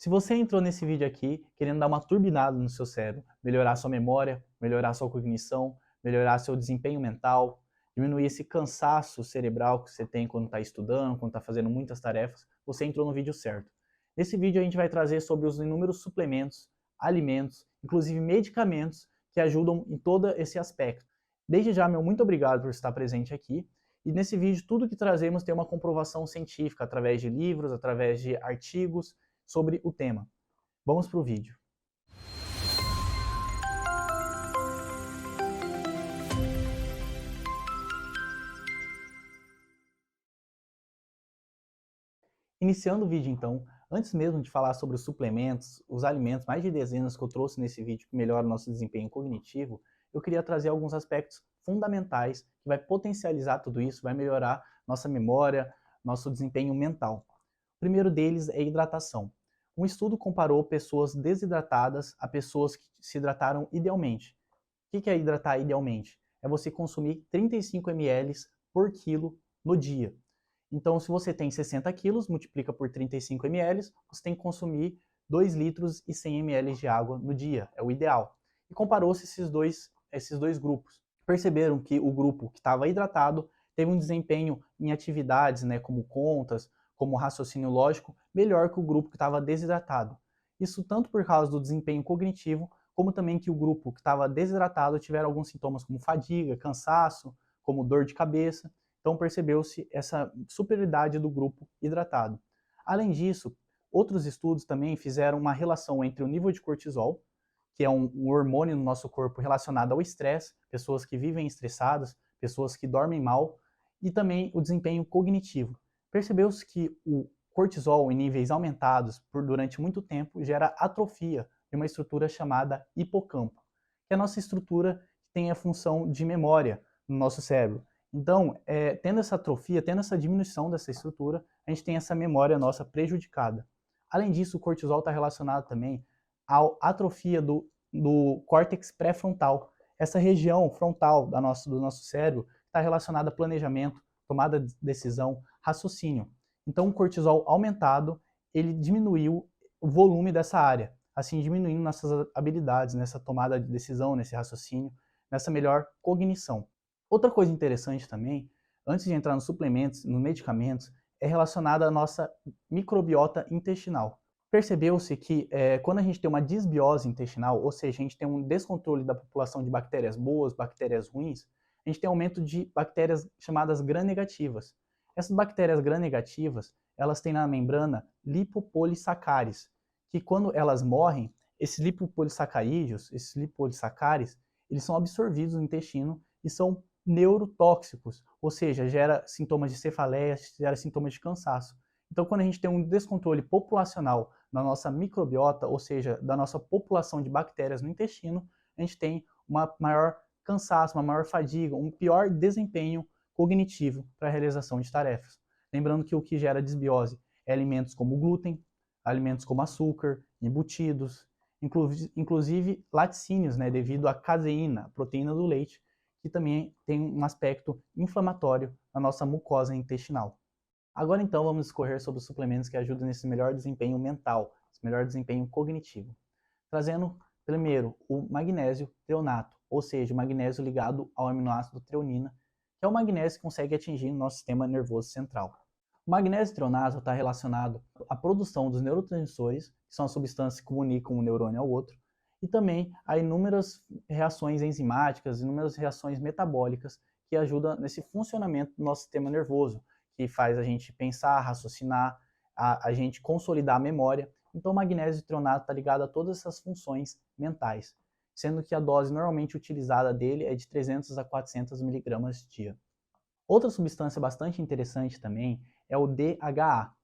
Se você entrou nesse vídeo aqui querendo dar uma turbinada no seu cérebro, melhorar sua memória, melhorar sua cognição, melhorar seu desempenho mental, diminuir esse cansaço cerebral que você tem quando está estudando, quando está fazendo muitas tarefas, você entrou no vídeo certo. Nesse vídeo a gente vai trazer sobre os inúmeros suplementos, alimentos, inclusive medicamentos que ajudam em todo esse aspecto. Desde já, meu muito obrigado por estar presente aqui. E nesse vídeo tudo que trazemos tem uma comprovação científica através de livros, através de artigos, sobre o tema. Vamos para o vídeo. Iniciando o vídeo então, antes mesmo de falar sobre os suplementos, os alimentos, mais de dezenas que eu trouxe nesse vídeo que melhoram o nosso desempenho cognitivo, eu queria trazer alguns aspectos fundamentais que vai potencializar tudo isso, vai melhorar nossa memória, nosso desempenho mental. O primeiro deles é a hidratação. Um estudo comparou pessoas desidratadas a pessoas que se hidrataram idealmente. O que é hidratar idealmente? É você consumir 35 ml por quilo no dia. Então, se você tem 60 quilos, multiplica por 35 ml, você tem que consumir 2 litros e 100 ml de água no dia, é o ideal. E comparou-se esses dois grupos. Perceberam que o grupo que estava hidratado teve um desempenho em atividades, como contas, como raciocínio lógico, melhor que o grupo que estava desidratado. Isso tanto por causa do desempenho cognitivo, como também que o grupo que estava desidratado tiveram alguns sintomas como fadiga, cansaço, como dor de cabeça. Então percebeu-se essa superioridade do grupo hidratado. Além disso, outros estudos também fizeram uma relação entre o nível de cortisol, que é um hormônio no nosso corpo relacionado ao estresse, pessoas que vivem estressadas, pessoas que dormem mal, e também o desempenho cognitivo. Percebeu-se que o cortisol em níveis aumentados durante muito tempo gera atrofia de uma estrutura chamada hipocampo, que é a nossa estrutura que tem a função de memória no nosso cérebro. Então, tendo essa atrofia, tendo essa diminuição dessa estrutura, a gente tem essa memória nossa prejudicada. Além disso, o cortisol está relacionado também à atrofia do córtex pré-frontal. Essa região frontal do nosso cérebro está relacionada a planejamento, tomada de decisão, raciocínio. Então, o cortisol aumentado, ele diminuiu o volume dessa área, assim diminuindo nossas habilidades nessa tomada de decisão, nesse raciocínio, nessa melhor cognição. Outra coisa interessante também, antes de entrar nos suplementos, nos medicamentos, é relacionada à nossa microbiota intestinal. Percebeu-se que quando a gente tem uma disbiose intestinal, ou seja, a gente tem um descontrole da população de bactérias boas, bactérias ruins, a gente tem aumento de bactérias chamadas gram-negativas. Essas bactérias gram-negativas, elas têm na membrana lipopolissacares, que quando elas morrem, esses lipopolissacarídeos, esses lipopolissacares, eles são absorvidos no intestino e são neurotóxicos, ou seja, gera sintomas de cefaleia, gera sintomas de cansaço. Então, quando a gente tem um descontrole populacional na nossa microbiota, ou seja, da nossa população de bactérias no intestino, a gente tem uma maior cansaço, uma maior fadiga, um pior desempenho cognitivo para a realização de tarefas. Lembrando que o que gera desbiose é alimentos como glúten, alimentos como açúcar, embutidos, inclusive laticínios, devido à caseína, a proteína do leite, que também tem um aspecto inflamatório na nossa mucosa intestinal. Agora então vamos discorrer sobre os suplementos que ajudam nesse melhor desempenho mental, esse melhor desempenho cognitivo. Trazendo primeiro o magnésio treonato, ou seja, o magnésio ligado ao aminoácido treonina, que é o magnésio que consegue atingir o nosso sistema nervoso central. O magnésio treonato está relacionado à produção dos neurotransmissores, que são as substâncias que comunicam um neurônio ao outro, e também a inúmeras reações enzimáticas, inúmeras reações metabólicas que ajudam nesse funcionamento do nosso sistema nervoso, que faz a gente pensar, raciocinar, a gente consolidar a memória. Então o magnésio treonato está ligado a todas essas funções mentais, sendo que a dose normalmente utilizada dele é de 300 a 400 miligramas dia. Outra substância bastante interessante também é o DHA,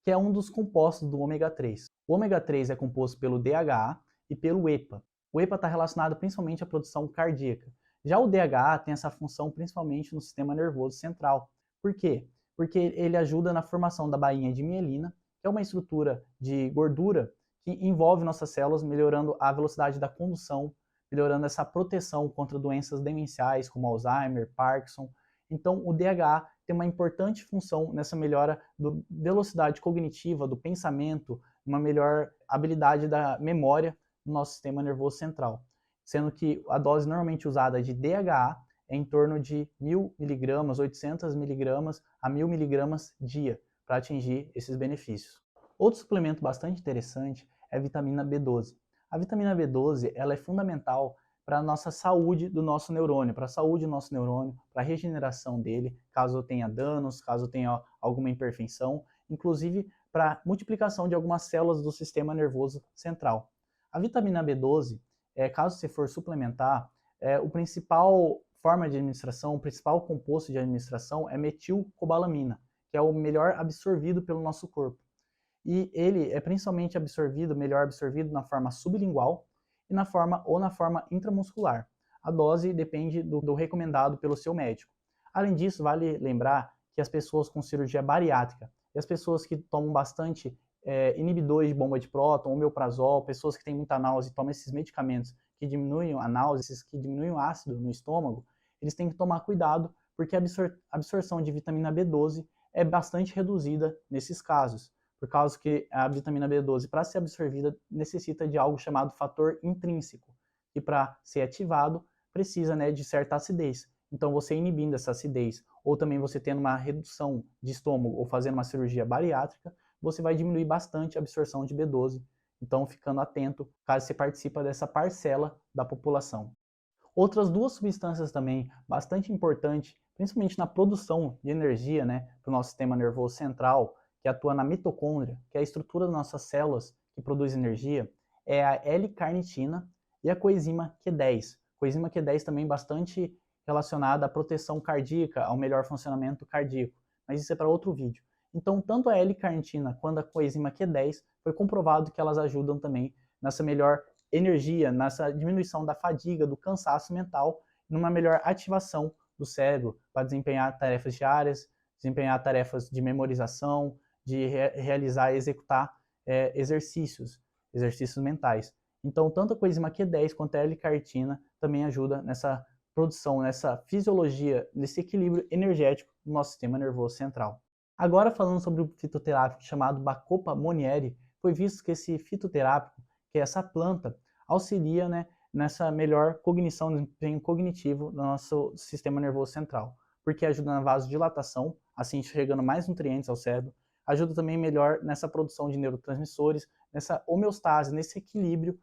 que é um dos compostos do ômega 3. O ômega 3 é composto pelo DHA e pelo EPA. O EPA está relacionado principalmente à produção cardíaca. Já o DHA tem essa função principalmente no sistema nervoso central. Por quê? Porque ele ajuda na formação da bainha de mielina, que é uma estrutura de gordura que envolve nossas células, melhorando a velocidade da condução, melhorando essa proteção contra doenças demenciais como Alzheimer, Parkinson. Então, o DHA tem uma importante função nessa melhora da velocidade cognitiva, do pensamento, uma melhor habilidade da memória no nosso sistema nervoso central, sendo que a dose normalmente usada de DHA é em torno de 1.000 miligramas, 800 miligramas a 1.000 miligramas dia, para atingir esses benefícios. Outro suplemento bastante interessante é a vitamina B12. A vitamina B12 ela é fundamental para a nossa saúde do nosso neurônio, para a saúde do nosso neurônio, para a regeneração dele, caso tenha danos, caso tenha alguma imperfeição, inclusive para a multiplicação de algumas células do sistema nervoso central. A vitamina B12, caso você for suplementar, o principal forma de administração, o principal composto de administração é metilcobalamina, que é o melhor absorvido pelo nosso corpo. E ele é principalmente melhor absorvido na forma sublingual e na forma intramuscular. A dose depende do recomendado pelo seu médico. Além disso, vale lembrar que as pessoas com cirurgia bariátrica e as pessoas que tomam bastante inibidores de bomba de próton, omeprazol, pessoas que têm muita náusea e tomam esses medicamentos que diminuem a náusea, que diminuem o ácido no estômago, eles têm que tomar cuidado porque a absorção de vitamina B12 é bastante reduzida nesses casos, por causa que a vitamina B12, para ser absorvida, necessita de algo chamado fator intrínseco, e para ser ativado, precisa de certa acidez. Então, você inibindo essa acidez, ou também você tendo uma redução de estômago, ou fazendo uma cirurgia bariátrica, você vai diminuir bastante a absorção de B12. Então, ficando atento, caso você participe dessa parcela da população. Outras duas substâncias também bastante importantes, principalmente na produção de energia para o nosso sistema nervoso central, que atua na mitocôndria, que é a estrutura das nossas células que produz energia, é a L-carnitina e a coenzima Q10. Coenzima Q10 também bastante relacionada à proteção cardíaca, ao melhor funcionamento cardíaco, mas isso é para outro vídeo. Então, tanto a L-carnitina quanto a coenzima Q10 foi comprovado que elas ajudam também nessa melhor energia, nessa diminuição da fadiga, do cansaço mental, numa melhor ativação do cérebro para desempenhar tarefas diárias, desempenhar tarefas de memorização, de realizar e executar exercícios mentais. Então, tanto a coenzima Q10 quanto a L-carnitina também ajuda nessa produção, nessa fisiologia, nesse equilíbrio energético do nosso sistema nervoso central. Agora, falando sobre o fitoterápico chamado Bacopa monnieri, foi visto que esse fitoterápico, que é essa planta, auxilia nessa melhor cognição, desempenho cognitivo do nosso sistema nervoso central, porque ajuda na vasodilatação, assim chegando mais nutrientes ao cérebro, ajuda também melhor nessa produção de neurotransmissores, nessa homeostase, nesse equilíbrio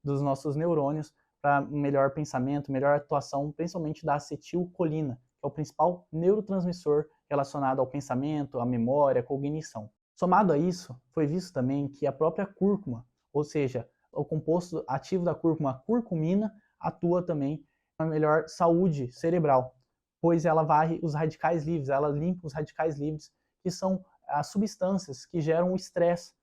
dos nossos neurônios, para melhor pensamento, melhor atuação, principalmente da acetilcolina, que é o principal neurotransmissor relacionado ao pensamento, à memória, à cognição. Somado a isso, foi visto também que a própria cúrcuma, ou seja, o composto ativo da cúrcuma, a curcumina, atua também na melhor saúde cerebral, pois ela varre os radicais livres, ela limpa os radicais livres, que são as substâncias que geram o estresse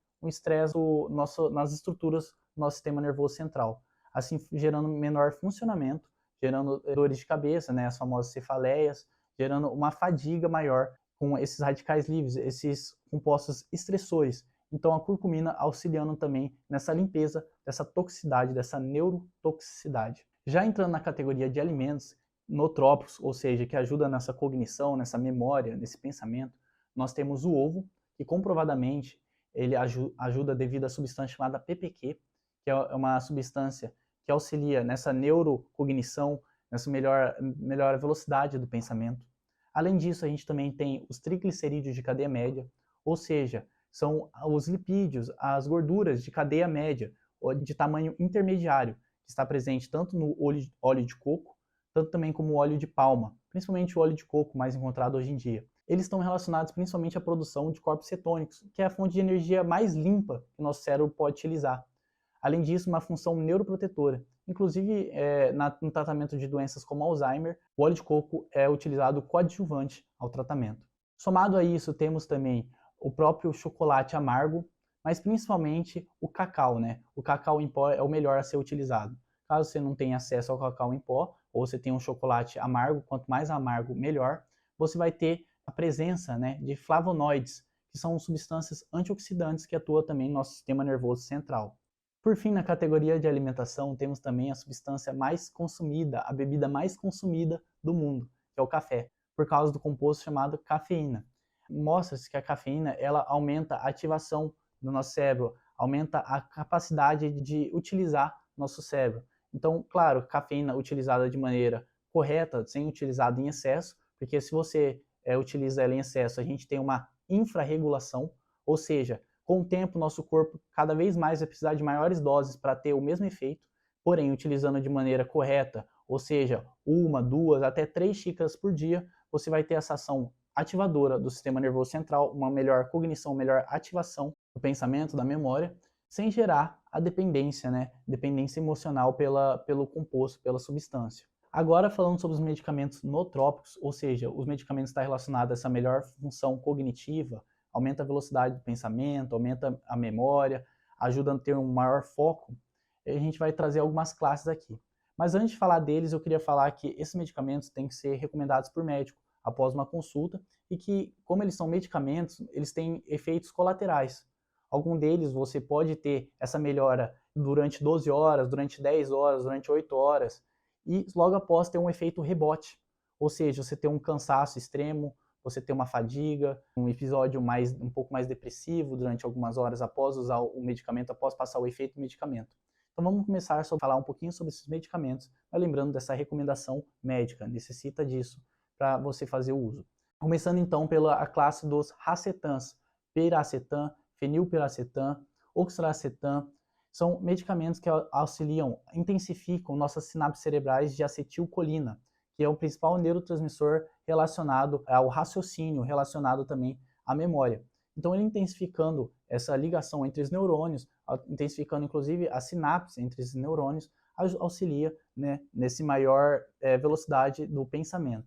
nas estruturas do nosso sistema nervoso central, assim gerando menor funcionamento, gerando dores de cabeça, as famosas cefaleias, gerando uma fadiga maior com esses radicais livres, esses compostos estressores. Então a curcumina auxiliando também nessa limpeza dessa toxicidade, dessa neurotoxicidade. Já entrando na categoria de alimentos nootrópicos, ou seja, que ajuda nessa cognição, nessa memória, nesse pensamento, nós temos o ovo, que comprovadamente ele ajuda devido à substância chamada PPQ, que é uma substância que auxilia nessa neurocognição, nessa melhor velocidade do pensamento. Além disso, a gente também tem os triglicerídeos de cadeia média, ou seja, são os lipídios, as gorduras de cadeia média, de tamanho intermediário, que está presente tanto no óleo de coco, tanto também como o óleo de palma, principalmente o óleo de coco mais encontrado hoje em dia. Eles estão relacionados principalmente à produção de corpos cetônicos, que é a fonte de energia mais limpa que o nosso cérebro pode utilizar. Além disso, uma função neuroprotetora. Inclusive, no tratamento de doenças como Alzheimer, o óleo de coco é utilizado coadjuvante ao tratamento. Somado a isso, temos também o próprio chocolate amargo, mas principalmente o cacau, O cacau em pó é o melhor a ser utilizado. Caso você não tenha acesso ao cacau em pó, ou você tenha um chocolate amargo, quanto mais amargo, melhor, você vai ter a presença de flavonoides, que são substâncias antioxidantes que atuam também no nosso sistema nervoso central. Por fim, na categoria de alimentação, temos também a substância mais consumida, a bebida mais consumida do mundo, que é o café, por causa do composto chamado cafeína. Mostra-se que a cafeína ela aumenta a ativação do nosso cérebro, aumenta a capacidade de utilizar nosso cérebro. Então, claro, cafeína utilizada de maneira correta, sem utilizada em excesso, porque se você utiliza ela em excesso, a gente tem uma infrarregulação, ou seja, com o tempo nosso corpo cada vez mais vai precisar de maiores doses para ter o mesmo efeito, porém, utilizando de maneira correta, ou seja, 1, 2, até 3 xícaras por dia, você vai ter essa ação ativadora do sistema nervoso central, uma melhor cognição, melhor ativação do pensamento, da memória, sem gerar a dependência, né? Dependência emocional pelo composto, pela substância. Agora, falando sobre os medicamentos nootrópicos, ou seja, os medicamentos estão relacionados a essa melhor função cognitiva, aumenta a velocidade do pensamento, aumenta a memória, ajuda a ter um maior foco, a gente vai trazer algumas classes aqui. Mas antes de falar deles, eu queria falar que esses medicamentos têm que ser recomendados por médico após uma consulta e que, como eles são medicamentos, eles têm efeitos colaterais. Algum deles você pode ter essa melhora durante 12 horas, durante 10 horas, durante 8 horas, e logo após ter um efeito rebote, ou seja, você ter um cansaço extremo, você ter uma fadiga, um episódio um pouco mais depressivo durante algumas horas após usar o medicamento, após passar o efeito do medicamento. Então vamos começar a falar um pouquinho sobre esses medicamentos, mas lembrando dessa recomendação médica, necessita disso para você fazer o uso. Começando então pela classe dos racetans, piracetam, fenilpiracetam, oxracetam, são medicamentos que auxiliam, intensificam nossas sinapses cerebrais de acetilcolina, que é o principal neurotransmissor relacionado ao raciocínio, relacionado também à memória. Então, ele intensificando essa ligação entre os neurônios, intensificando inclusive a sinapse entre os neurônios, auxilia, né, nesse maior velocidade do pensamento.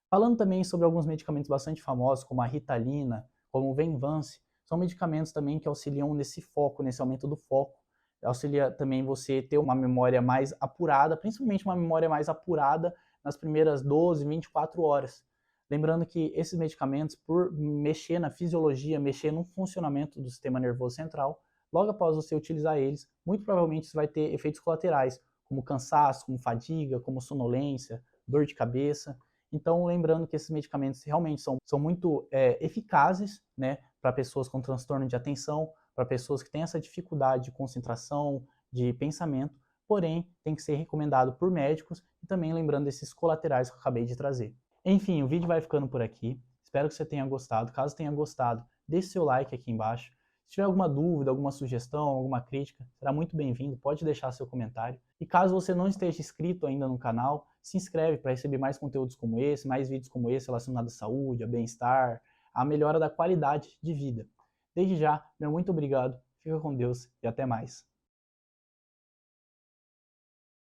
Falando também sobre alguns medicamentos bastante famosos, como a Ritalina, como o Venvance, são medicamentos também que auxiliam nesse foco, nesse aumento do foco. Auxilia também você ter uma memória mais apurada, principalmente uma memória mais apurada nas primeiras 12, 24 horas. Lembrando que esses medicamentos, por mexer na fisiologia, mexer no funcionamento do sistema nervoso central, logo após você utilizar eles, muito provavelmente você vai ter efeitos colaterais, como cansaço, como fadiga, como sonolência, dor de cabeça. Então, lembrando que esses medicamentos realmente são muito eficazes, né, para pessoas com transtorno de atenção, para pessoas que têm essa dificuldade de concentração, de pensamento, porém tem que ser recomendado por médicos e também lembrando desses colaterais que eu acabei de trazer. Enfim, o vídeo vai ficando por aqui, espero que você tenha gostado. Caso tenha gostado, deixe seu like aqui embaixo. Se tiver alguma dúvida, alguma sugestão, alguma crítica, será muito bem-vindo, pode deixar seu comentário. E caso você não esteja inscrito ainda no canal, se inscreve para receber mais conteúdos como esse, mais vídeos como esse relacionados à saúde, a bem-estar, à melhora da qualidade de vida. Desde já, meu muito obrigado, fica com Deus e até mais.